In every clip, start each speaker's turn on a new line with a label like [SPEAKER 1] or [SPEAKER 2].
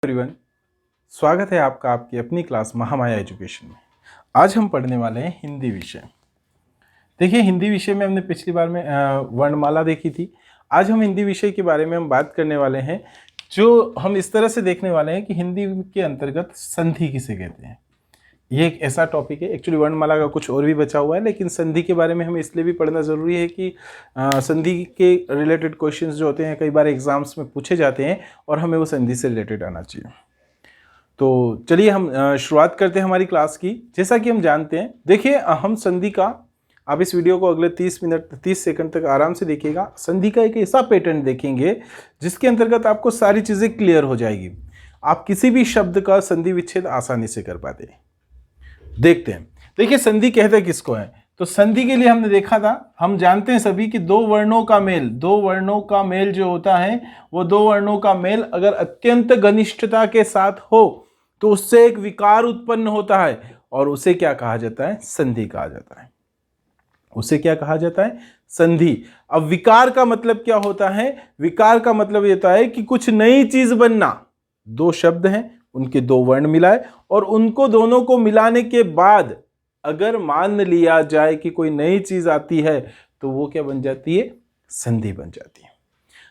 [SPEAKER 1] Everyone, स्वागत है आपका आपकी अपनी क्लास महामाया एजुकेशन में। आज हम पढ़ने वाले हैं हिंदी विषय। देखिए, हिंदी विषय में हमने पिछली बार में वर्णमाला देखी थी। आज हम हिंदी विषय के बारे में हम बात करने वाले हैं, जो हम इस तरह से देखने वाले हैं कि हिंदी के अंतर्गत संधि किसे कहते हैं। ये एक ऐसा टॉपिक है, एक्चुअली वर्णमाला का कुछ और भी बचा हुआ है, लेकिन संधि के बारे में हमें इसलिए भी पढ़ना ज़रूरी है कि संधि के रिलेटेड क्वेश्चंस जो होते हैं कई बार एग्जाम्स में पूछे जाते हैं और हमें वो संधि से रिलेटेड आना चाहिए। तो चलिए हम शुरुआत करते हैं हमारी क्लास की। जैसा कि हम जानते हैं, देखिए हम संधि का, आप इस वीडियो को अगले 30 सेकंड तक आराम से देखिएगा। संधि का एक ऐसा पैटर्न देखेंगे जिसके अंतर्गत आपको सारी चीज़ें क्लियर हो जाएगी। आप किसी भी शब्द का संधि विच्छेद आसानी से कर पाते हैं। देखते हैं, देखिए संधि कहते किसको है। तो संधि के लिए हमने देखा था, हम जानते हैं सभी कि दो वर्णों का मेल जो होता है, वो दो वर्णों का मेल अगर अत्यंत घनिष्ठता के साथ हो तो उससे एक विकार उत्पन्न होता है और उसे क्या कहा जाता है? संधि कहा जाता है। उसे क्या कहा जाता है? संधि। अब विकार का मतलब क्या होता है? विकार का मतलब ये होता है कि कुछ नई चीज बनना। दो शब्द हैं, उनके दो वर्ण मिलाए और उनको दोनों को मिलाने के बाद अगर मान लिया जाए कि कोई नई चीज आती है तो वो क्या बन जाती है? संधि बन जाती है।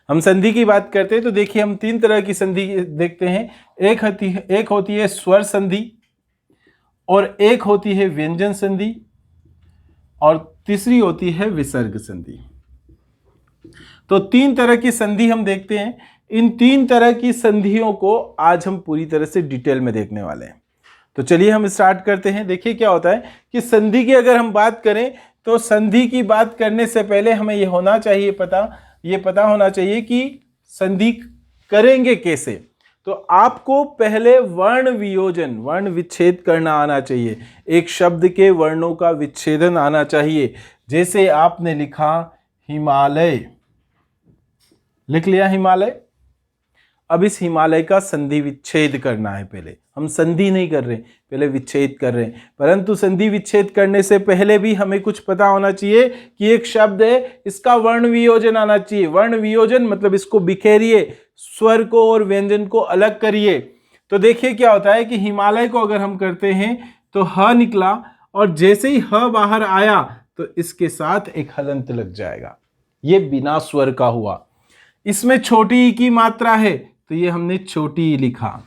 [SPEAKER 1] हम संधि की बात करते हैं तो देखिए हम तीन तरह की संधि देखते हैं। एक होती है स्वर संधि, और एक होती है व्यंजन संधि, और तीसरी होती है विसर्ग संधि। तो तीन तरह की संधि हम देखते हैं। इन तीन तरह की संधियों को आज हम पूरी तरह से डिटेल में देखने वाले हैं। तो चलिए हम स्टार्ट करते हैं। देखिए क्या होता है कि संधि की अगर हम बात करें तो संधि की बात करने से पहले हमें ये पता होना चाहिए कि संधि करेंगे कैसे। तो आपको पहले वर्ण विच्छेद करना आना चाहिए। एक शब्द के वर्णों का विच्छेदन आना चाहिए। जैसे आपने लिखा हिमालय, लिख लिया हिमालय। अब इस हिमालय का संधि विच्छेद करना है। पहले हम संधि नहीं कर रहे, पहले विच्छेद कर रहे हैं। परंतु संधि विच्छेद करने से पहले भी हमें कुछ पता होना चाहिए कि एक शब्द है, इसका वर्ण वियोजन आना चाहिए। वर्ण वियोजन मतलब इसको बिखेरिए, स्वर को और व्यंजन को अलग करिए। तो देखिए क्या होता है कि हिमालय को अगर हम करते हैं तो ह निकला, और जैसे ही ह बाहर आया तो इसके साथ एक हलंत लग जाएगा। ये बिना स्वर का हुआ। इसमें छोटी ई की मात्रा है तो ये हमने छोटी ई लिखा।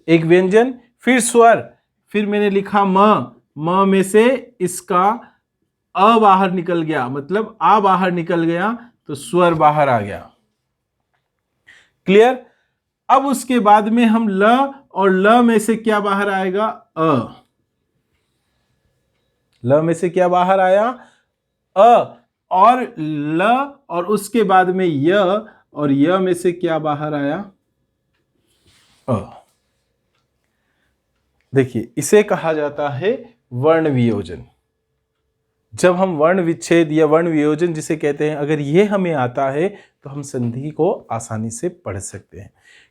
[SPEAKER 1] एक व्यंजन, फिर स्वर, फिर मैंने लिखा म में से इसका अ बाहर निकल गया, मतलब आ बाहर निकल गया तो स्वर बाहर आ गया। क्लियर? अब उसके बाद में हम ल, और ल में से क्या बाहर आएगा? अ। ल में से क्या बाहर आया? अ। और ल, और उसके बाद में य, और य में से क्या बाहर आया? अ। देखिए इसे कहा जाता है वर्ण वियोजन। जब हम वर्ण विच्छेद या वर्ण वियोजन जिसे कहते हैं, अगर ये हमें आता है तो हम संधि को आसानी से पढ़ सकते हैं।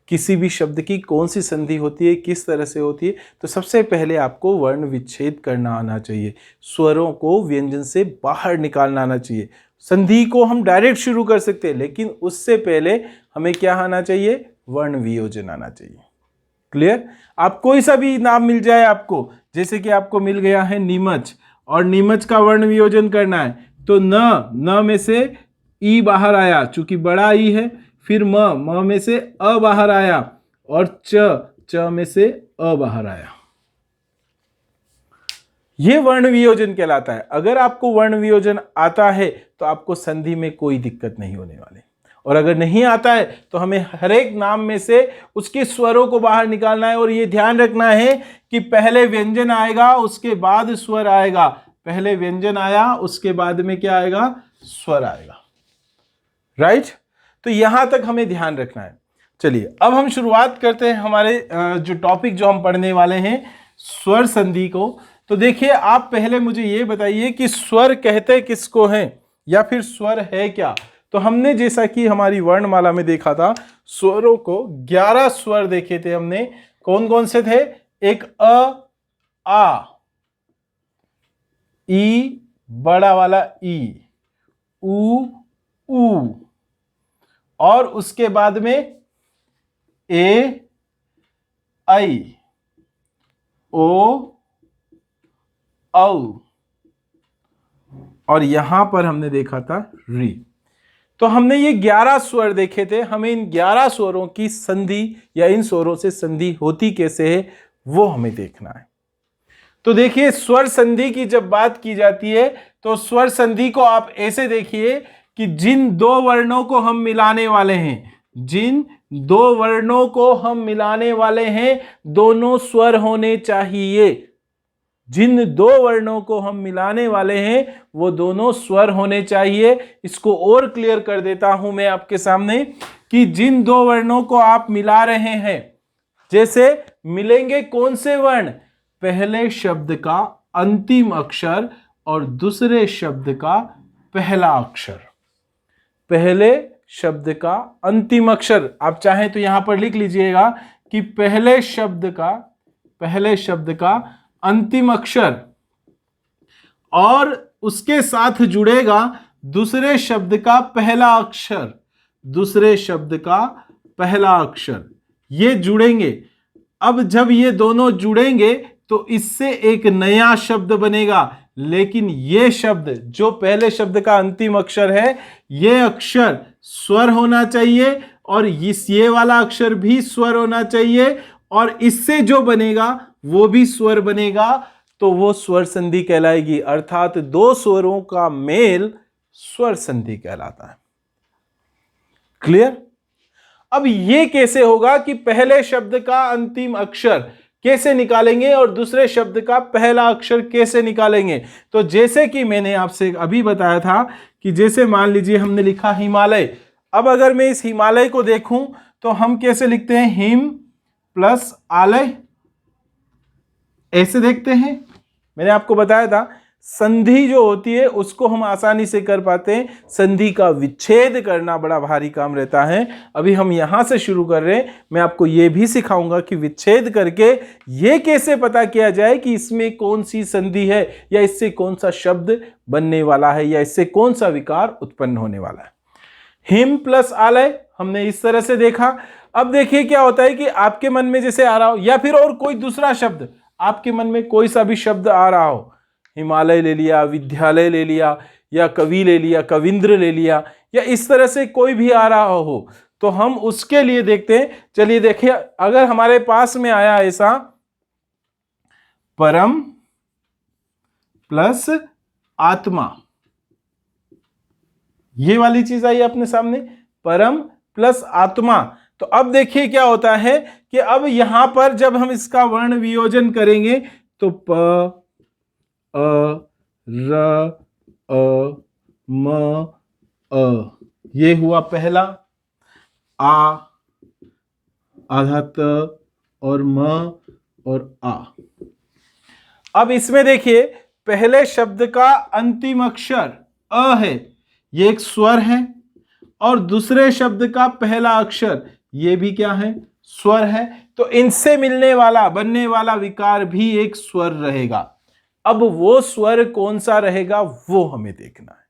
[SPEAKER 1] किसी भी शब्द की कौन सी संधि होती है, किस तरह से होती है, तो सबसे पहले आपको वर्ण विच्छेद करना आना चाहिए। स्वरों को व्यंजन से बाहर निकालना आना चाहिए। संधि को हम डायरेक्ट शुरू कर सकते हैं, लेकिन उससे पहले हमें क्या आना चाहिए? वर्ण वियोजन आना चाहिए। क्लियर? आप कोई सा भी नाम मिल जाए आपको, जैसे कि आपको मिल गया है नीमच, और नीमच का वर्ण वियोजन करना है तो न में से ई बाहर आया, चूंकि बड़ा ई है। फिर म में से अ बाहर आया, और च में से अ बाहर आया। यह वर्ण वियोजन कहलाता है। अगर आपको वर्ण वियोजन आता है तो आपको संधि में कोई दिक्कत नहीं होने वाली, और अगर नहीं आता है तो हमें हर एक नाम में से उसके स्वरों को बाहर निकालना है। और यह ध्यान रखना है कि पहले व्यंजन आएगा उसके बाद स्वर आएगा। पहले व्यंजन आया उसके बाद में क्या आएगा? स्वर आएगा। राइट? तो यहां तक हमें ध्यान रखना है। चलिए अब हम शुरुआत करते हैं हमारे जो टॉपिक जो हम पढ़ने वाले हैं, स्वर संधि को। तो देखिए आप पहले मुझे ये बताइए कि स्वर कहते किसको हैं, या फिर स्वर है क्या? तो हमने जैसा कि हमारी वर्णमाला में देखा था, स्वरों को 11 स्वर देखे थे हमने। कौन कौन से थे? एक अ, आ, ई बड़ा वाला ई, उ, ऊ, और उसके बाद में ए, ऐ, ओ, औ, और यहां पर हमने देखा था री। तो हमने ये 11 स्वर देखे थे। हमें इन 11 स्वरों की संधि या इन स्वरों से संधि होती कैसे है वो हमें देखना है। तो देखिए, स्वर संधि की जब बात की जाती है तो स्वर संधि को आप ऐसे देखिए कि जिन दो वर्णों को हम मिलाने वाले हैं, जिन दो वर्णों को हम मिलाने वाले हैं, दोनों स्वर होने चाहिए। जिन दो वर्णों को हम मिलाने वाले हैं वो दोनों स्वर होने चाहिए। इसको और क्लियर कर देता हूं मैं आपके सामने कि जिन दो वर्णों को आप मिला रहे हैं, जैसे मिलेंगे कौन से वर्ण, पहले शब्द का अंतिम अक्षर और दूसरे शब्द का पहला अक्षर। पहले शब्द का अंतिम अक्षर, आप चाहें तो यहां पर लिख लीजिएगा कि पहले शब्द का अंतिम अक्षर और उसके साथ जुड़ेगा दूसरे शब्द का पहला अक्षर, दूसरे शब्द का पहला अक्षर, ये जुड़ेंगे। अब जब ये दोनों जुड़ेंगे तो इससे एक नया शब्द बनेगा, लेकिन ये शब्द जो पहले शब्द का अंतिम अक्षर है, ये अक्षर स्वर होना चाहिए और ये वाला अक्षर भी स्वर होना चाहिए, और इससे जो बनेगा वो भी स्वर बनेगा, तो वो स्वर संधि कहलाएगी। अर्थात दो स्वरों का मेल स्वर संधि कहलाता है। क्लियर? अब ये कैसे होगा कि पहले शब्द का अंतिम अक्षर कैसे निकालेंगे और दूसरे शब्द का पहला अक्षर कैसे निकालेंगे? तो जैसे कि मैंने आपसे अभी बताया था कि जैसे मान लीजिए हमने लिखा हिमालय। अब अगर मैं इस हिमालय को देखूं तो हम कैसे लिखते हैं, हिम प्लस आलय, ऐसे देखते हैं। मैंने आपको बताया था संधि जो होती है उसको हम आसानी से कर पाते हैं, संधि का विच्छेद करना बड़ा भारी काम रहता है। अभी हम यहां से शुरू कर रहे हैं। मैं आपको यह भी सिखाऊंगा कि विच्छेद करके यह कैसे पता किया जाए कि इसमें कौन सी संधि है, या इससे कौन सा शब्द बनने वाला है, या इससे कौन सा विकार उत्पन्न होने वाला है। हिम प्लस आलय हमने इस तरह से देखा। अब देखिए क्या होता है कि आपके मन में जैसे आ रहा हो, या फिर और कोई दूसरा शब्द आपके मन में कोई सा भी शब्द आ रहा हो, हिमालय ले लिया, विद्यालय ले लिया, या कवि ले लिया, कविंद्र ले लिया, या इस तरह से कोई भी आ रहा हो, तो हम उसके लिए देखते हैं। चलिए देखिए, अगर हमारे पास में आया ऐसा परम प्लस आत्मा, ये वाली चीज आई अपने सामने, परम प्लस आत्मा। तो अब देखिए क्या होता है कि अब यहां पर जब हम इसका वर्ण वियोजन करेंगे तो प, अ, र, अ, म, अ, ये हुआ पहला, आ, आधा त और म और आ। अब इसमें देखिए पहले शब्द का अंतिम अक्षर अ है, ये एक स्वर है, और दूसरे शब्द का पहला अक्षर ये भी क्या है, स्वर है। तो इनसे मिलने वाला बनने वाला विकार भी एक स्वर रहेगा। अब वो स्वर कौन सा रहेगा वो हमें देखना है।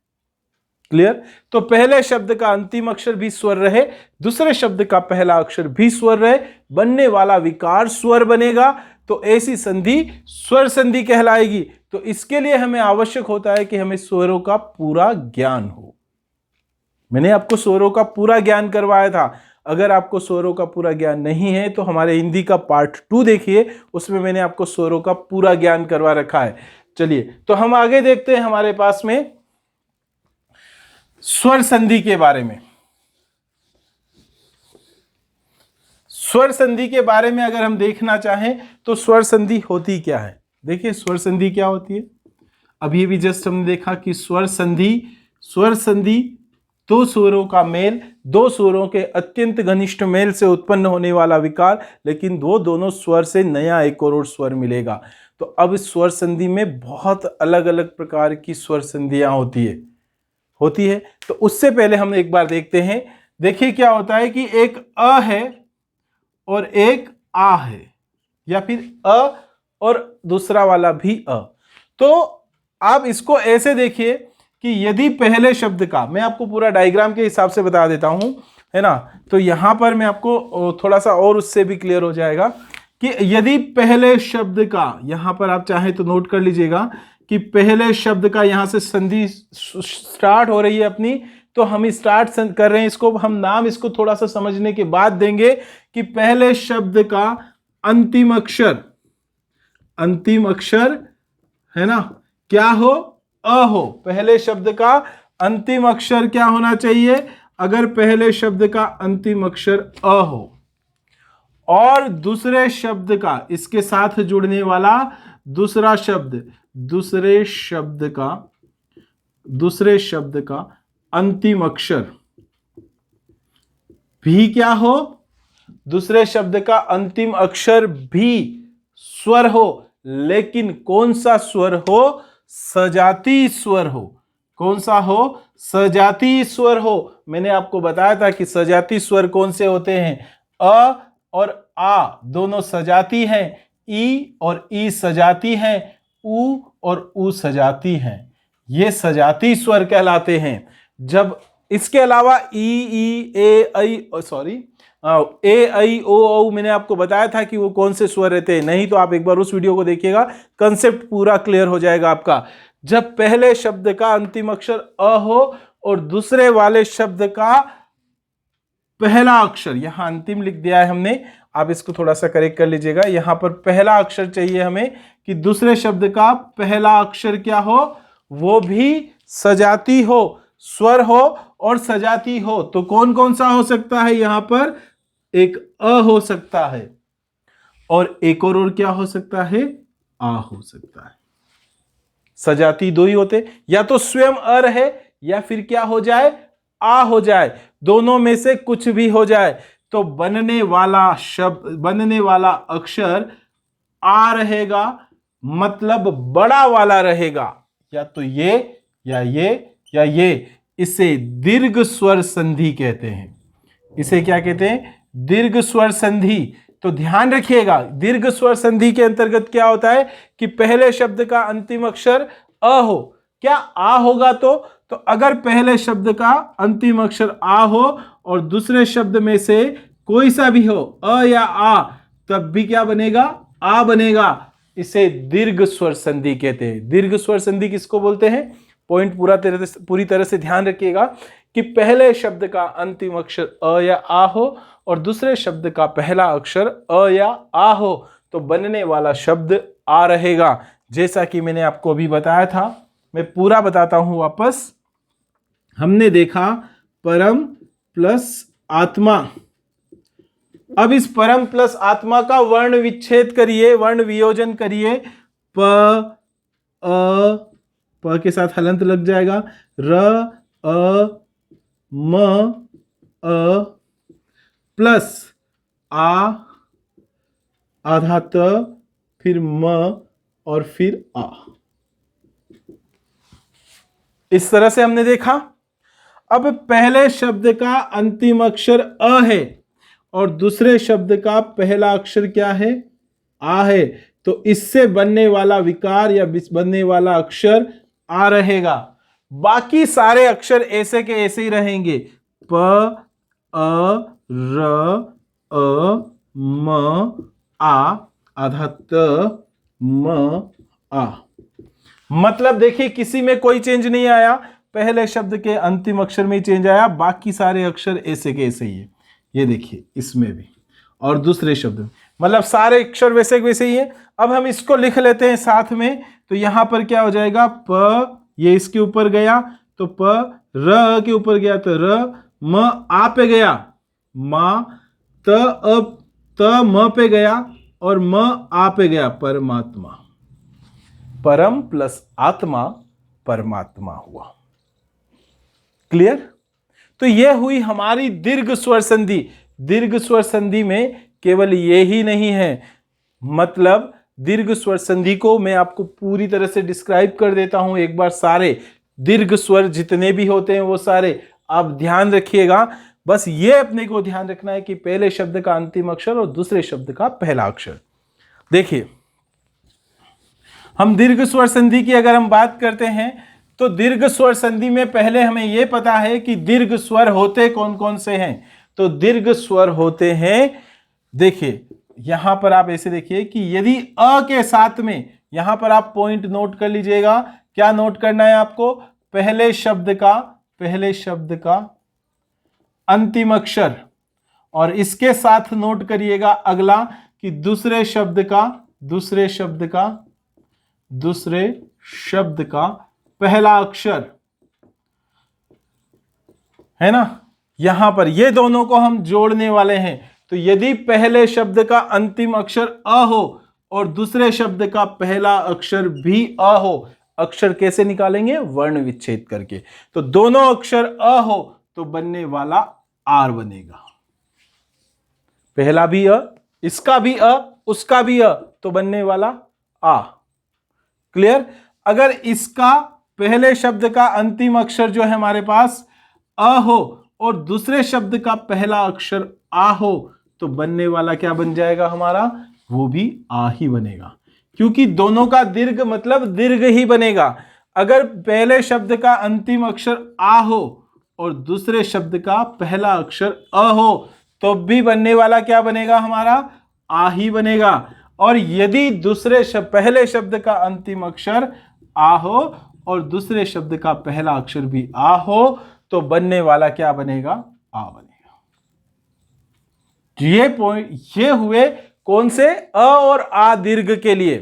[SPEAKER 1] क्लियर? तो पहले शब्द का अंतिम अक्षर भी स्वर रहे, दूसरे शब्द का पहला अक्षर भी स्वर रहे, बनने वाला विकार स्वर बनेगा, तो ऐसी संधि स्वर संधि कहलाएगी। तो इसके लिए हमें आवश्यक होता है कि हमें स्वरों का पूरा ज्ञान हो। मैंने आपको स्वरों का पूरा ज्ञान करवाया था। अगर आपको स्वरों का पूरा ज्ञान नहीं है तो हमारे हिंदी का पार्ट 2 देखिए, उसमें मैंने आपको स्वरों का पूरा ज्ञान करवा रखा है। चलिए तो हम आगे देखते हैं हमारे पास में स्वर संधि के बारे में। स्वर संधि के बारे में अगर हम देखना चाहें तो स्वर संधि होती क्या है। देखिए स्वर संधि क्या होती है, अभी भी जस्ट हमने देखा कि स्वर संधि दो स्वरों का मेल, दो स्वरों के अत्यंत घनिष्ठ मेल से उत्पन्न होने वाला विकार, लेकिन वो दोनों स्वर से नया एक और स्वर मिलेगा। तो अब स्वर संधि में बहुत अलग अलग प्रकार की स्वर संधियां होती है। तो उससे पहले हम एक बार देखते हैं। देखिए क्या होता है कि एक अ है और एक आ है, या फिर अ और दूसरा वाला भी अ। तो आप इसको ऐसे देखिए कि यदि पहले शब्द का, मैं आपको पूरा डायग्राम के हिसाब से बता देता हूं, है ना। तो यहां पर मैं आपको थोड़ा सा और उससे भी क्लियर हो जाएगा कि यदि पहले शब्द का, यहां पर आप चाहें तो नोट कर लीजिएगा कि पहले शब्द का यहां से संधि स्टार्ट हो रही है अपनी, तो हम स्टार्ट कर रहे हैं इसको, हम नाम इसको थोड़ा सा समझने के बाद देंगे कि पहले शब्द का अंतिम अक्षर है ना क्या हो, अ हो। पहले शब्द का अंतिम अक्षर क्या होना चाहिए, अगर पहले शब्द का अंतिम अक्षर अ हो और दूसरे शब्द का, इसके साथ जुड़ने वाला दूसरा शब्द, दूसरे शब्द का अंतिम अक्षर भी क्या हो, दूसरे शब्द का अंतिम अक्षर भी स्वर हो, लेकिन कौन सा स्वर हो, सजाती स्वर हो। कौन सा हो, सजाती स्वर हो। मैंने आपको बताया था कि सजाती स्वर कौन से होते हैं, अ और आ दोनों सजाती हैं, ई और ई सजाती हैं, उ और उ सजाती हैं, ये सजाती स्वर कहलाते हैं। जब इसके अलावा ए आई ओ औ मैंने आपको बताया था कि वो कौन से स्वर रहते हैं, नहीं तो आप एक बार उस वीडियो को देखिएगा, कंसेप्ट पूरा क्लियर हो जाएगा आपका। जब पहले शब्द का अंतिम अक्षर अ हो और दूसरे वाले शब्द का पहला अक्षर, यहां अंतिम लिख दिया है हमने, आप इसको थोड़ा सा करेक्ट कर लीजिएगा, यहां पर पहला अक्षर चाहिए हमें कि दूसरे शब्द का पहला अक्षर क्या हो, वो भी सजाती हो, स्वर हो और सजाती हो। तो कौन कौन सा हो सकता है, यहां पर एक अ हो सकता है और एक और क्या हो सकता है, आ हो सकता है। सजाती दो ही होते, या तो स्वयं अ रहे या फिर क्या हो जाए, आ हो जाए, दोनों में से कुछ भी हो जाए। तो बनने वाला अक्षर आ रहेगा, मतलब बड़ा वाला रहेगा, या तो ये या ये या ये। इसे दीर्घ स्वर संधि कहते हैं। इसे क्या कहते हैं, दीर्घ स्वर संधि। तो ध्यान रखिएगा, दीर्घ स्वर संधि के अंतर्गत क्या होता है कि पहले शब्द का अंतिम अक्षर अ हो, क्या आ होगा, तो अगर पहले शब्द का अंतिम अक्षर आ हो और दूसरे शब्द में से कोई सा भी हो, अ या आ, तब भी क्या बनेगा, आ बनेगा। इसे दीर्घ स्वर संधि कहते हैं। दीर्घ स्वर संधि किसको बोलते हैं, पॉइंट पूरी तरह से ध्यान रखिएगा कि पहले शब्द का अंतिम अक्षर अ या आ हो और दूसरे शब्द का पहला अक्षर अ या आ हो, तो बनने वाला शब्द आ रहेगा। जैसा कि मैंने आपको अभी बताया था, मैं पूरा बताता हूं वापस। हमने देखा परम प्लस आत्मा। अब इस परम प्लस आत्मा का वर्ण विच्छेद करिए, वर्ण वियोजन करिए। प के साथ हलंत लग जाएगा, र अ म अ प्लस आ आधा त, फिर म और फिर आ। इस तरह से हमने देखा। अब पहले शब्द का अंतिम अक्षर अ है और दूसरे शब्द का पहला अक्षर क्या है, आ है, तो इससे बनने वाला विकार या बनने वाला अक्षर आ रहेगा। बाकी सारे अक्षर ऐसे के ऐसे ही रहेंगे, प अ र अ म आ आधा त म आ। मतलब देखिए किसी में कोई चेंज नहीं आया, पहले शब्द के अंतिम अक्षर में ही चेंज आया, बाकी सारे अक्षर ऐसे के ऐसे ही है। ये देखिए इसमें भी और दूसरे शब्द में, मतलब सारे अक्षर वैसे के वैसे ही है। अब हम इसको लिख लेते हैं साथ में, तो यहां पर क्या हो जाएगा, प ये इसके ऊपर गया तो प, र के ऊपर गया तो र, म आ पे गया, मा, त म पे गया और म आ पे गया, परमात्मा। परम प्लस आत्मा परमात्मा हुआ। क्लियर। तो यह हुई हमारी दीर्घ स्वर संधि। दीर्घ स्वर संधि में केवल ये ही नहीं है, मतलब दीर्घ स्वर संधि को मैं आपको पूरी तरह से डिस्क्राइब कर देता हूं एक बार। सारे दीर्घ स्वर जितने भी होते हैं वो सारे आप ध्यान रखिएगा। बस ये अपने को ध्यान रखना है कि पहले शब्द का अंतिम अक्षर और दूसरे शब्द का पहला अक्षर। देखिए हम दीर्घ स्वर संधि की अगर हम बात करते हैं तो दीर्घ स्वर संधि में पहले हमें यह पता है कि दीर्घ स्वर होते कौन कौन से हैं। तो दीर्घ स्वर होते हैं, देखिए यहां पर आप ऐसे देखिए कि यदि अ के साथ में, यहां पर आप पॉइंट नोट कर लीजिएगा, क्या नोट करना है आपको? पहले शब्द का अंतिम अक्षर, और इसके साथ नोट करिएगा अगला कि दूसरे शब्द का पहला अक्षर, है ना। यहां पर ये दोनों को हम जोड़ने वाले हैं। तो यदि पहले शब्द का अंतिम अक्षर अ हो और दूसरे शब्द का पहला अक्षर भी अ हो, अक्षर कैसे निकालेंगे? वर्ण विच्छेद करके। तो दोनों अक्षर अ हो तो बनने वाला आर बनेगा। पहला भी अ, इसका भी अ, उसका भी अ, तो बनने वाला आ। क्लियर? अगर इसका पहले शब्द का अंतिम अक्षर जो है हमारे पास अ हो और दूसरे शब्द का पहला अक्षर आ हो, तो बनने वाला क्या बन जाएगा हमारा? वो भी आ ही बनेगा, क्योंकि दोनों का दीर्घ मतलब दीर्घ ही बनेगा। अगर पहले शब्द का अंतिम अक्षर आ हो और दूसरे शब्द का पहला अक्षर अ हो, तो भी बनने वाला क्या बनेगा हमारा? आ ही बनेगा। और यदि पहले शब्द का अंतिम अक्षर आ हो और दूसरे शब्द का पहला अक्षर भी आ हो, तो बनने वाला क्या बनेगा? आ बनेगा। ये हुए कौन से? अ और आ दीर्घ के लिए।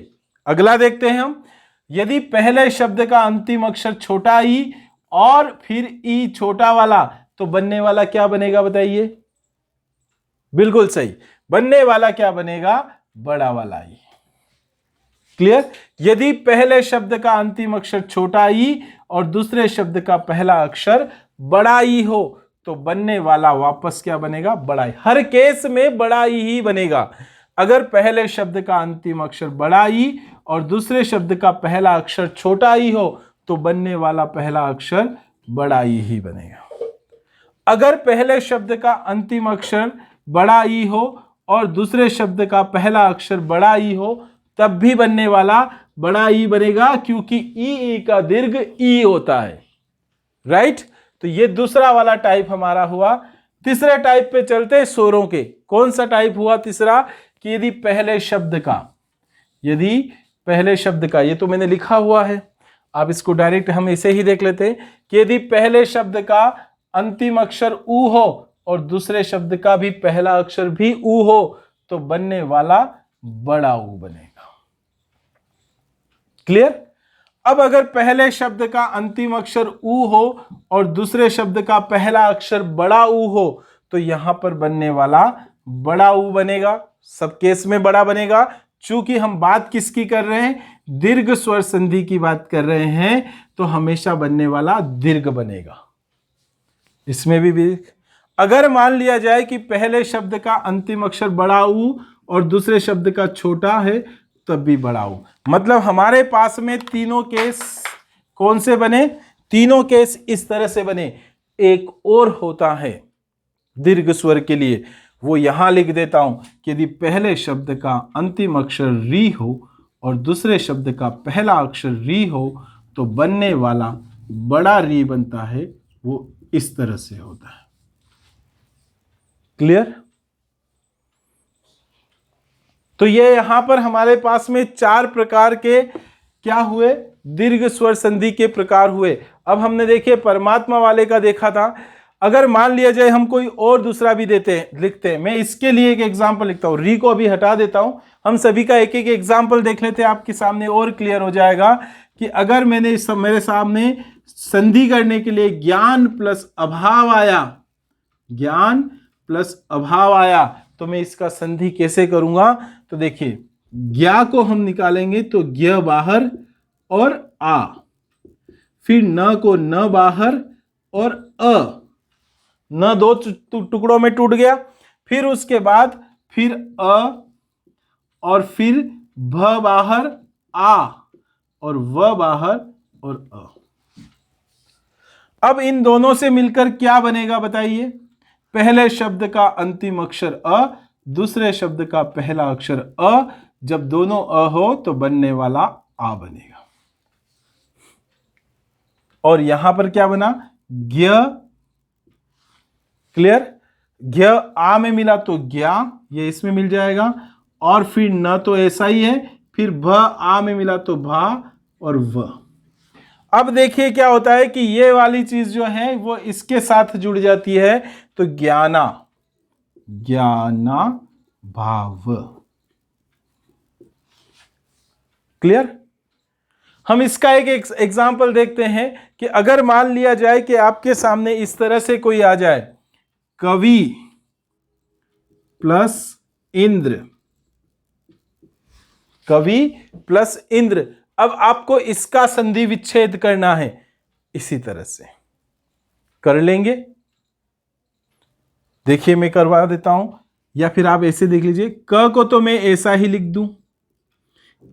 [SPEAKER 1] अगला देखते हैं हम। यदि पहले शब्द का अंतिम अक्षर छोटा ई और फिर ई छोटा वाला, तो बनने वाला क्या बनेगा बताइए? बिल्कुल सही, बनने वाला क्या बनेगा? बड़ा वाला ई। क्लियर? यदि पहले शब्द का अंतिम अक्षर छोटा ई और दूसरे शब्द का पहला अक्षर बड़ा ई हो, तो बनने वाला वापस क्या बनेगा? बड़ा ई। हर केस में बड़ा ई ही बनेगा। अगर पहले शब्द का अंतिम अक्षर बड़ा ई और दूसरे शब्द का पहला अक्षर छोटा ई हो, तो बनने वाला पहला अक्षर बड़ा ई ही बनेगा। अगर पहले शब्द का अंतिम अक्षर बड़ा ई हो और दूसरे शब्द का पहला अक्षर बड़ा ई हो, तब भी बनने वाला बड़ा ई बनेगा, क्योंकि ई का दीर्घ ई होता है। राइट? तो ये दूसरा वाला टाइप हमारा हुआ। तीसरे टाइप पे चलते हैं, स्वरों के। कौन सा टाइप हुआ तीसरा? कि यदि पहले शब्द का, ये तो मैंने लिखा हुआ है, आप इसको डायरेक्ट हम इसे ही देख लेते हैं कि यदि पहले शब्द का अंतिम अक्षर ऊ हो और दूसरे शब्द का भी पहला अक्षर भी ऊ हो, तो बनने वाला बड़ा ऊ बनेगा। क्लियर? अब अगर पहले शब्द का अंतिम अक्षर ऊ हो और दूसरे शब्द का पहला अक्षर बड़ा ऊ हो, तो यहां पर बनने वाला बड़ा ऊ बनेगा। सब केस में बड़ा बनेगा। चूंकि हम बात किसकी कर रहे हैं? दीर्घ स्वर संधि की बात कर रहे हैं, तो हमेशा बनने वाला दीर्घ बनेगा। इसमें भी अगर मान लिया जाए कि पहले शब्द का अंतिम अक्षर बड़ा ऊ और दूसरे शब्द का छोटा है, तब भी बड़ा ऊ। मतलब हमारे पास में तीनों केस कौन से बने? तीनों केस इस तरह से बने। एक और होता है दीर्घ स्वर के लिए, वो यहां लिख देता हूं कि यदि पहले शब्द का अंतिम अक्षर री हो और दूसरे शब्द का पहला अक्षर री हो, तो बनने वाला बड़ा री बनता है, वो इस तरह से होता है। क्लियर? तो ये यहां पर हमारे पास में 4 प्रकार के क्या हुए? दीर्घ स्वर संधि के प्रकार हुए। अब हमने देखिए परमात्मा वाले का देखा था। अगर मान लिया जाए हम कोई और दूसरा भी लिखते हैं, मैं इसके लिए एक एग्जांपल लिखता हूं, री को अभी हटा देता हूं, हम सभी का एक एक एग्जांपल देख लेते हैं, आपके सामने और क्लियर हो जाएगा कि अगर मेरे सामने संधि करने के लिए ज्ञान प्लस अभाव आया, तो मैं इसका संधि कैसे करूंगा? तो देखिए, ज्ञा को हम निकालेंगे तो ज्ञ बाहर और आ, फिर न को न बाहर और अ, न 2 टुकड़ों में टूट गया, फिर उसके बाद फिर अ और फिर भ बाहर आ और व बाहर और अ। अब इन दोनों से मिलकर क्या बनेगा बताइए? पहले शब्द का अंतिम अक्षर अ, दूसरे शब्द का पहला अक्षर अ, जब दोनों अ हो तो बनने वाला आ बनेगा। और यहां पर क्या बना? ज्ञ। क्लियर? ज्ञ आ में मिला तो ज्ञा, ये इसमें मिल जाएगा, और फिर न तो ऐसा ही है, फिर भ आ में मिला तो भा और व। अब देखिए क्या होता है कि ये वाली चीज जो है वो इसके साथ जुड़ जाती है, तो ज्ञाना, ज्ञाना भाव। क्लियर? हम इसका एक एग्जाम्पल देखते हैं कि अगर मान लिया जाए कि आपके सामने इस तरह से कोई आ जाए, कवि प्लस इंद्र, कवि प्लस इंद्र। अब आपको इसका संधि विच्छेद करना है, इसी तरह से कर लेंगे। देखिए मैं करवा देता हूं, या फिर आप ऐसे देख लीजिए, क को तो मैं ऐसा ही लिख दूं,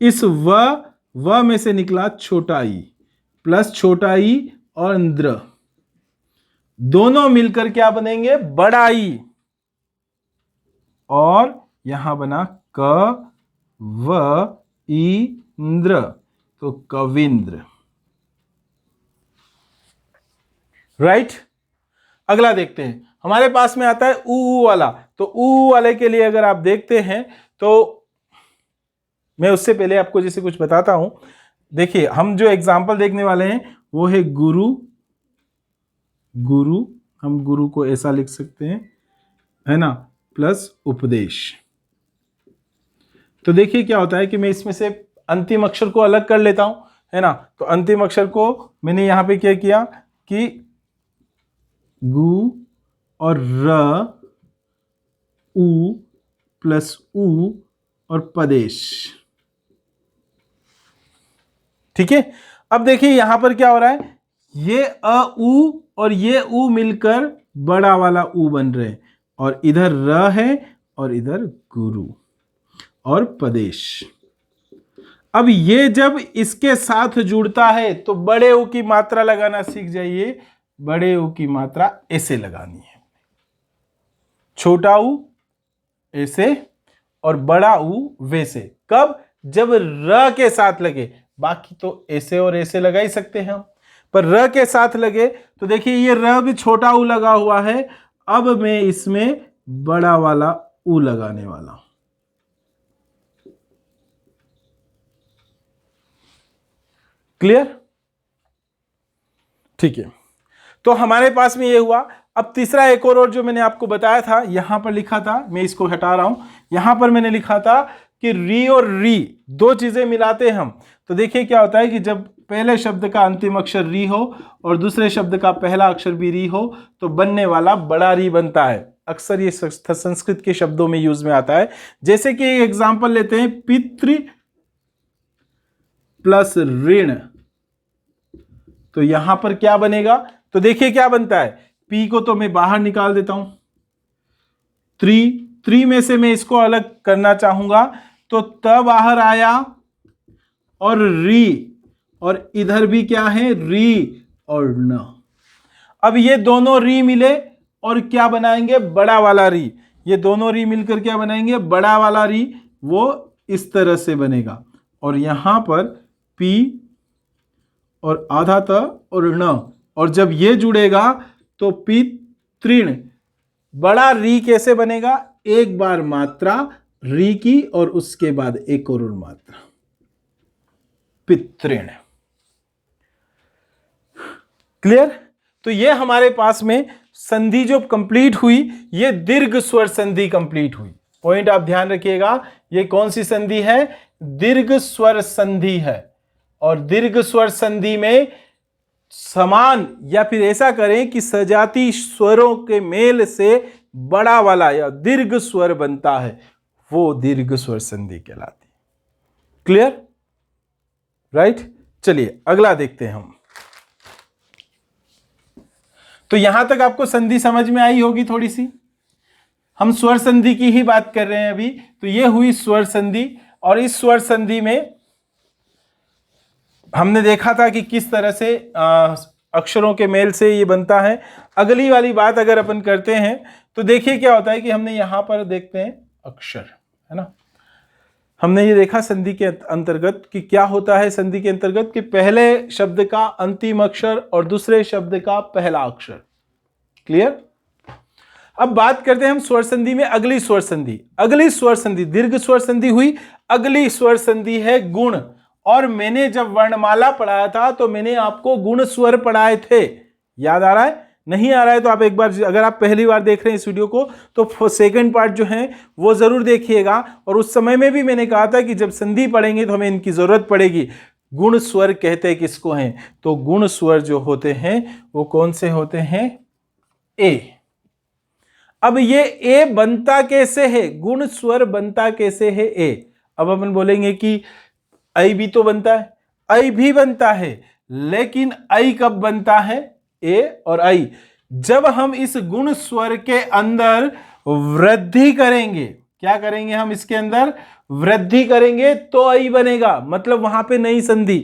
[SPEAKER 1] इस व में से निकला छोटा ई प्लस छोटा ई और इंद्र, दोनों मिलकर क्या बनेंगे, बड़ा ई, और यहां बना क व इंद्र, तो कविंद्र। राइट? अगला देखते हैं, हमारे पास में आता है ऊ वाला। तो ऊ वाले के लिए अगर आप देखते हैं तो मैं उससे पहले आपको जैसे कुछ बताता हूं। देखिए हम जो एग्जाम्पल देखने वाले हैं वो है गुरु, गुरु, हम गुरु को ऐसा लिख सकते हैं, है ना, प्लस उपदेश। तो देखिए क्या होता है कि मैं इसमें से अंतिम अक्षर को अलग कर लेता हूं, है ना। तो अंतिम अक्षर को मैंने यहां पे क्या किया कि गु और र, उ प्लस उ और पदेश। ठीक है? अब देखिए यहां पर क्या हो रहा है, ये अ उ और ये उ मिलकर बड़ा वाला उ बन रहे हैं, और इधर र है और इधर गुरु और पदेश। अब ये जब इसके साथ जुड़ता है तो बड़े उ की मात्रा लगाना सीख जाइए। बड़े उ की मात्रा ऐसे लगानी है, छोटा उ ऐसे और बड़ा उ वैसे। कब? जब र के साथ लगे। बाकी तो ऐसे और ऐसे लगा ही सकते हैं हम, पर र के साथ लगे तो देखिए ये र भी छोटा उ लगा हुआ है। अब मैं इसमें बड़ा वाला उ लगाने वाला हूं। क्लियर? ठीक है, तो हमारे पास में ये हुआ। अब तीसरा एक और जो मैंने आपको बताया था, यहां पर लिखा था, मैं इसको हटा रहा हूं, यहां पर मैंने लिखा था कि री और री दो चीजें मिलाते हैं हम। तो देखिए क्या होता है कि जब पहले शब्द का अंतिम अक्षर री हो और दूसरे शब्द का पहला अक्षर भी री हो तो बनने वाला बड़ा री बनता है। अक्सर ये संस्कृत के शब्दों में यूज में आता है। जैसे कि एक एग्जांपल लेते हैं, पितृ प्लस ऋण, तो यहां पर क्या बनेगा, तो देखिए क्या बनता है, पी को तो मैं बाहर निकाल देता हूं, त्रि में से मैं इसको अलग करना चाहूंगा तो त बाहर आया और री, और इधर भी क्या है, री और न। अब ये दोनों री मिले और क्या बनाएंगे, बड़ा वाला री। ये दोनों री मिलकर क्या बनाएंगे, बड़ा वाला री। वो इस तरह से बनेगा, और यहां पर पी और आधा त और न, और जब ये जुड़ेगा तो पी तृण। बड़ा री कैसे बनेगा, एक बार मात्रा री की और उसके बाद एक और मात्रा, पितृण। क्लियर? तो ये हमारे पास में संधि जो कंप्लीट हुई, ये दीर्घ स्वर संधि कंप्लीट हुई। पॉइंट आप ध्यान रखिएगा, ये कौन सी संधि है, दीर्घ स्वर संधि है। और दीर्घ स्वर संधि में समान, या फिर ऐसा करें कि सजाती स्वरों के मेल से बड़ा वाला या दीर्घ स्वर बनता है, वो दीर्घ स्वर संधि कहलाती। क्लियर? राइट? चलिए अगला देखते हैं हम। तो यहां तक आपको संधि समझ में आई होगी थोड़ी सी। हम स्वर संधि की ही बात कर रहे हैं अभी। तो ये हुई स्वर संधि, और इस स्वर संधि में हमने देखा था कि किस तरह से अक्षरों के मेल से ये बनता है। अगली वाली बात अगर अपन करते हैं तो देखिए क्या होता है कि हमने यहां पर देखते हैं अक्षर, है ना। हमने ये देखा संधि के अंतर्गत कि क्या होता है संधि के अंतर्गत, कि पहले शब्द का अंतिम अक्षर और दूसरे शब्द का पहला अक्षर। क्लियर? अब बात करते हैं हम स्वर संधि में अगली स्वर संधि। अगली स्वर संधि दीर्घ स्वर संधि हुई, अगली स्वर संधि है गुण। और मैंने जब वर्णमाला पढ़ाया था तो मैंने आपको गुण स्वर पढ़ाए थे, याद आ रहा है? नहीं आ रहा है तो आप एक बार, अगर आप पहली बार देख रहे हैं इस वीडियो को तो सेकंड पार्ट जो है वो जरूर देखिएगा। और उस समय में भी मैंने कहा था कि जब संधि पढ़ेंगे तो हमें इनकी जरूरत पड़ेगी। गुण स्वर कहते किसको हैं? तो गुण स्वर जो होते हैं वो कौन से होते हैं? ए। अब ये ए बनता कैसे है? गुण स्वर बनता कैसे है? ए। अब अपन बोलेंगे कि आई भी तो बनता है, आई भी बनता है, लेकिन आई कब बनता है? ए और आई जब हम इस गुण स्वर के अंदर वृद्धि करेंगे। क्या करेंगे? हम इसके अंदर वृद्धि करेंगे तो आई बनेगा, मतलब वहां पे नई संधि।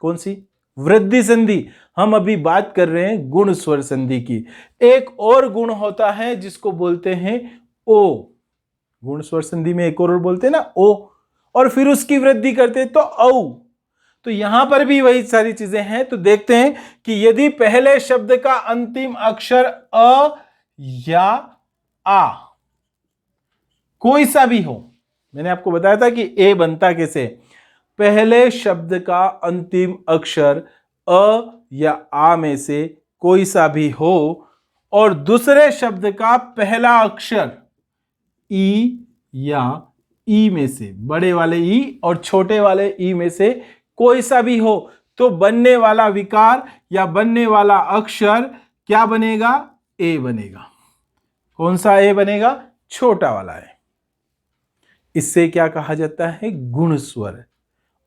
[SPEAKER 1] कौन सी? वृद्धि संधि। हम अभी बात कर रहे हैं गुण स्वर संधि की। एक और गुण होता है जिसको बोलते हैं ओ। गुण स्वर संधि में एक और बोलते हैं ना ओ, और फिर उसकी वृद्धि करते हैं तो औ। तो यहां पर भी वही सारी चीजें हैं। तो देखते हैं कि यदि पहले शब्द का अंतिम अक्षर अ या आ कोई सा भी हो, मैंने आपको बताया था कि ए बनता कैसे? पहले शब्द का अंतिम अक्षर अ या आ में से कोई सा भी हो और दूसरे शब्द का पहला अक्षर ई या ई में से, बड़े वाले ई और छोटे वाले ई में से कोई सा भी हो, तो बनने वाला विकार या बनने वाला अक्षर क्या बनेगा? ए बनेगा। कौन सा ए बनेगा? छोटा वाला है। इससे क्या कहा जाता है? गुण स्वर।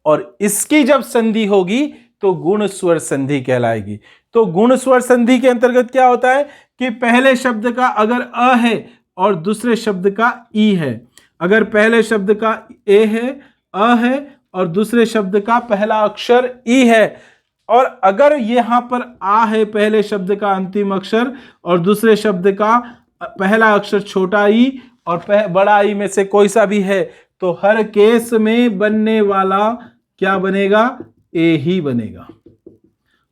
[SPEAKER 1] और इसकी जब संधि होगी तो गुण स्वर संधि कहलाएगी। तो गुण स्वर संधि के अंतर्गत क्या होता है कि पहले शब्द का अगर अ है और दूसरे शब्द का ई है, अगर पहले शब्द का ए है, अ है और दूसरे शब्द का पहला अक्षर ई है, और अगर यहां पर आ है पहले शब्द का अंतिम अक्षर और दूसरे शब्द का पहला अक्षर छोटा ई और बड़ा ई में से कोई सा भी है, तो हर केस में बनने वाला क्या बनेगा? ए ही बनेगा।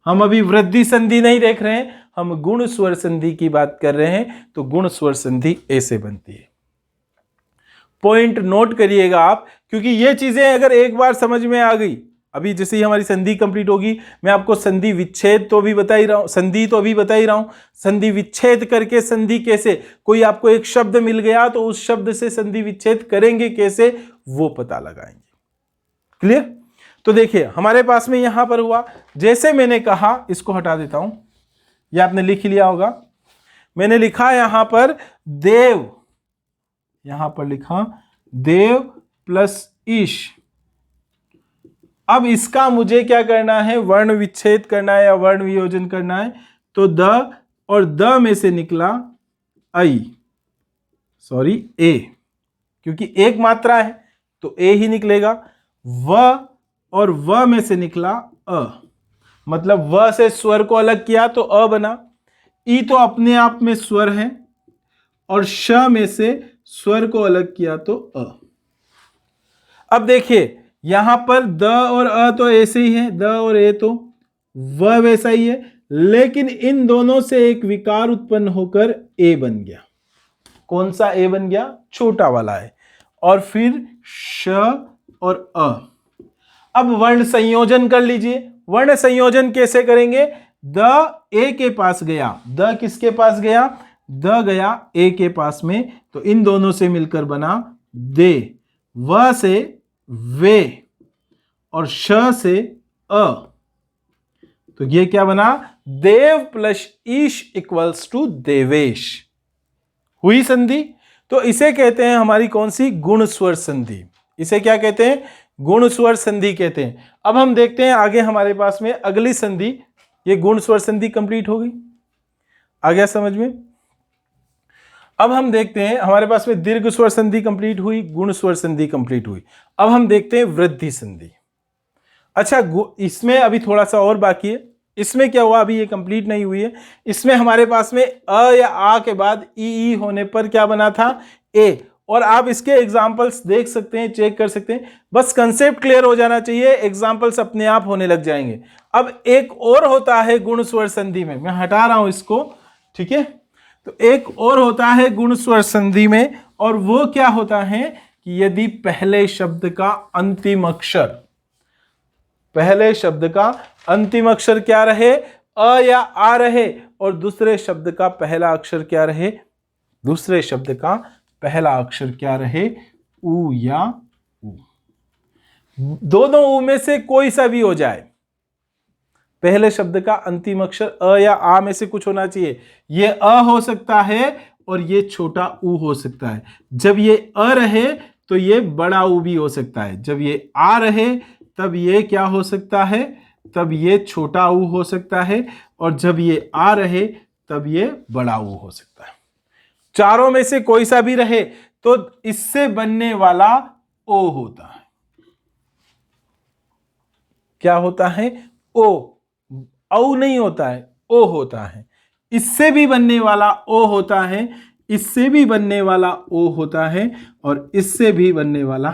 [SPEAKER 1] हम अभी वृद्धि संधि नहीं देख रहे हैं, हम गुण स्वर संधि की बात कर रहे हैं। तो गुण स्वर संधि ऐसे बनती है। पॉइंट नोट करिएगा आप, क्योंकि ये चीजें अगर एक बार समझ में आ गई, अभी जैसे ही हमारी संधि कंप्लीट होगी, मैं आपको संधि विच्छेद तो अभी बता ही रहा हूं, संधि तो अभी बता ही रहा हूं, संधि विच्छेद करके संधि कैसे, कोई आपको एक शब्द मिल गया तो उस शब्द से संधि विच्छेद करेंगे कैसे, वो पता लगाएंगे। क्लियर? तो देखिए हमारे पास में यहां पर हुआ, जैसे मैंने कहा, इसको हटा देता हूं, यह आपने लिख लिया होगा। मैंने लिखा यहां पर देव, यहां पर लिखा देव प्लस ईश। अब इसका मुझे क्या करना है? वर्ण विच्छेद करना है या वर्ण वियोजन करना है। तो द और द में से निकला आई, सॉरी ए, क्योंकि एक मात्रा है तो ए ही निकलेगा। व और व में से निकला अ, मतलब व से स्वर को अलग किया तो अ बना। ई तो अपने आप में स्वर है और श में से स्वर को अलग किया तो अ। अब देखिए यहां पर द और अ तो ऐसे ही है, द और ए तो व वैसा ही है, लेकिन इन दोनों से एक विकार उत्पन्न होकर ए बन गया। कौन सा ए बन गया? छोटा वाला है। और फिर श और अ। अब वर्ण संयोजन कर लीजिए। वर्ण संयोजन कैसे करेंगे? द ए के पास गया, द किसके पास गया? द गया ए के पास में, तो इन दोनों से मिलकर बना दे। व से वे और श से अ, तो ये क्या बना? देव प्लस ईश इक्वल्स टू देवेश। हुई संधि। तो इसे कहते हैं हमारी कौन सी? गुण स्वर संधि। इसे क्या कहते हैं? गुण स्वर संधि कहते हैं। अब हम देखते हैं आगे हमारे पास में अगली संधि। ये गुण स्वर संधि कंप्लीट हो गई, आ गया समझ में? अब हम देखते हैं हमारे पास में दीर्घ स्वर संधि कंप्लीट हुई, गुण स्वर संधि कंप्लीट हुई। अब हम देखते हैं वृद्धि संधि। अच्छा, इसमें अभी थोड़ा सा और बाकी है। इसमें क्या हुआ? अभी ये कंप्लीट नहीं हुई है। इसमें हमारे पास में अ या आ के बाद ई होने पर क्या बना था? ए। और आप इसके एग्जाम्पल्स देख सकते हैं, चेक कर सकते हैं। बस कंसेप्ट क्लियर हो जाना चाहिए, एग्जाम्पल्स अपने आप होने लग जाएंगे। अब एक और होता है गुण स्वर संधि में, मैं हटा रहा हूं इसको, ठीक है? तो एक और होता है गुण स्वर संधि में, और वो क्या होता है कि यदि पहले शब्द का अंतिम अक्षर, पहले शब्द का अंतिम अक्षर क्या रहे, अ या आ रहे, और दूसरे शब्द का पहला अक्षर क्या रहे, दूसरे शब्द का पहला अक्षर क्या रहे, उ या उ। दोनों उ में से कोई सा भी हो जाए, पहले शब्द का अंतिम अक्षर अ या आ में से कुछ होना चाहिए। ये अ हो सकता है और ये छोटा उ हो सकता है। जब ये अ रहे तो ये बड़ा उ भी हो सकता है, जब ये आ रहे तब ये क्या हो सकता है, तब ये छोटा उ हो सकता है, और जब ये आ रहे तब ये बड़ा उ हो सकता है। चारों में से कोई सा भी रहे तो इससे बनने वाला ओ होता है। क्या होता है, ओ, औ नहीं होता है, ओ होता है। इससे भी बनने वाला ओ होता है, इससे भी बनने वाला ओ होता है, और इससे भी बनने वाला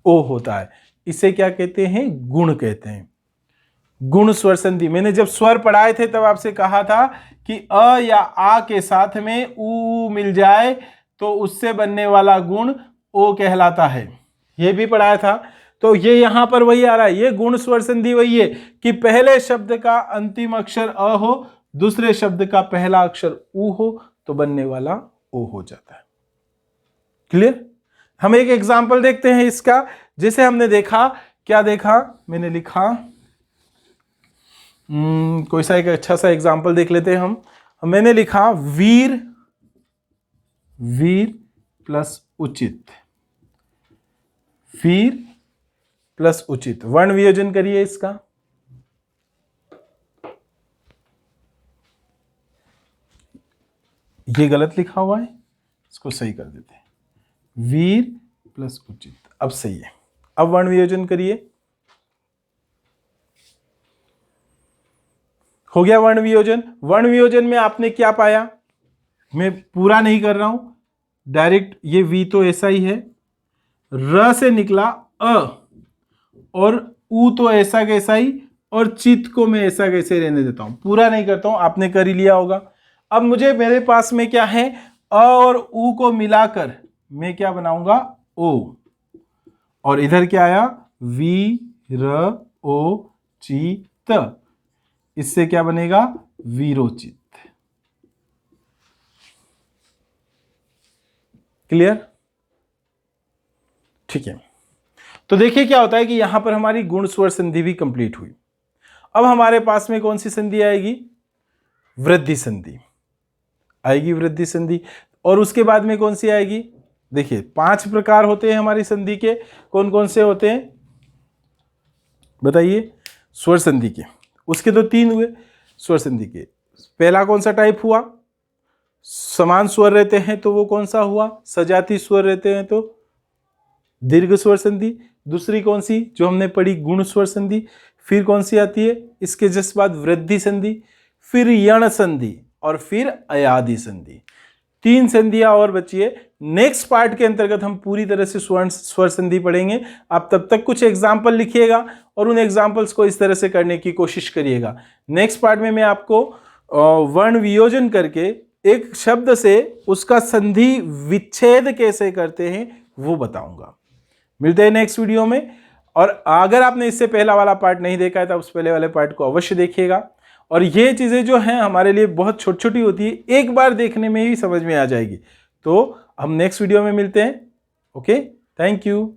[SPEAKER 1] ओ होता है। इसे क्या कहते हैं, गुण कहते हैं, गुण स्वर संधि। मैंने जब स्वर पढ़ाए थे तब आपसे कहा था कि अ या आ के साथ में उ मिल जाए तो उससे बनने वाला गुण ओ कहलाता है, ये भी पढ़ाया था। तो ये यहां पर वही आ रहा है, ये गुण स्वर संधि वही है कि पहले शब्द का अंतिम अक्षर अ हो, दूसरे शब्द का पहला अक्षर उ हो, तो बनने वाला ओ हो जाता है। क्लियर? हम एक एग्जाम्पल देखते हैं इसका। जैसे हमने देखा, क्या देखा, मैंने लिखा कोई सा एक अच्छा सा एग्जाम्पल देख लेते हैं हम। मैंने लिखा वीर, वीर प्लस उचित, वीर प्लस उचित। वर्ण वियोजन करिए इसका। ये गलत लिखा हुआ है, इसको सही कर देते हैं, वीर प्लस उचित। अब सही है। अब वर्ण वियोजन करिए। हो गया वर्ण वियोजन। वर्ण वियोजन में आपने क्या पाया, मैं पूरा नहीं कर रहा हूं, डायरेक्ट ये वी तो ऐसा ही है, र से निकला अ, और उ तो ऐसा कैसा ही, और चित को मैं ऐसा कैसे रहने देता हूं, पूरा नहीं करता हूं, आपने कर ही लिया होगा। अब मुझे, मेरे पास में क्या है, अ और उ को मिलाकर मैं क्या बनाऊंगा, ओ, और इधर क्या आया, वी र ओ ची त, इससे क्या बनेगा, वीरोचित। क्लियर? ठीक है। तो देखिए क्या होता है कि यहां पर हमारी गुण स्वर संधि भी कंप्लीट हुई। अब हमारे पास में कौन सी संधि आएगी, वृद्धि संधि आएगी, वृद्धि संधि। और उसके बाद में कौन सी आएगी, देखिए 5 प्रकार होते हैं हमारी संधि के, कौन कौन से होते हैं बताइए, स्वर संधि के। उसके तो 3 हुए स्वर संधि के। पहला कौन सा टाइप हुआ, समान स्वर रहते हैं तो वो कौन सा हुआ, सजाती स्वर रहते हैं तो दीर्घ स्वर संधि। दूसरी कौन सी जो हमने पढ़ी, गुण स्वर संधि। फिर कौन सी आती है इसके जस्ट बाद, वृद्धि संधि, फिर यण संधि, और फिर अयादि संधि। 3 संधियां और बची है। नेक्स्ट पार्ट के अंतर्गत हम पूरी तरह से स्वर संधि पढ़ेंगे। आप तब तक कुछ एग्जाम्पल लिखिएगा और उन एग्जाम्पल्स को इस तरह से करने की कोशिश करिएगा। नेक्स्ट पार्ट में मैं आपको वर्ण वियोजन करके एक शब्द से उसका संधि विच्छेद कैसे करते हैं वो बताऊंगा। मिलते हैं नेक्स्ट वीडियो में। और अगर आपने इससे पहला वाला पार्ट नहीं देखा है तो उस पहले वाले पार्ट को अवश्य देखिएगा। और ये चीज़ें जो हैं हमारे लिए बहुत छोटी छोटी होती है, एक बार देखने में ही समझ में आ जाएगी। तो हम नेक्स्ट वीडियो में मिलते हैं। Okay, thank you.